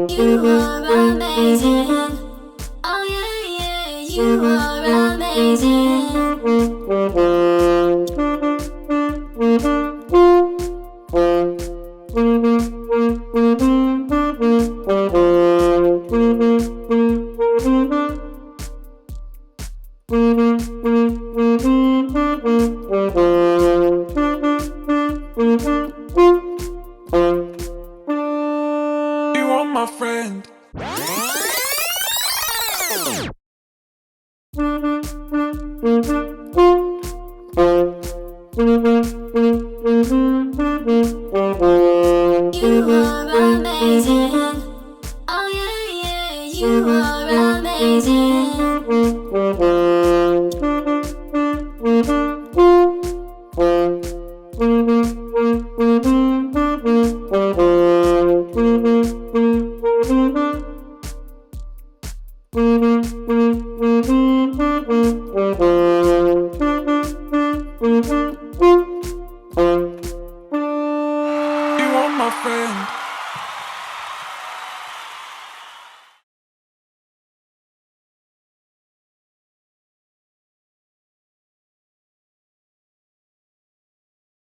You are amazing. Oh yeah, yeah, you are amazing. You are my friend. You are amazing. Oh yeah, yeah, you are amazing.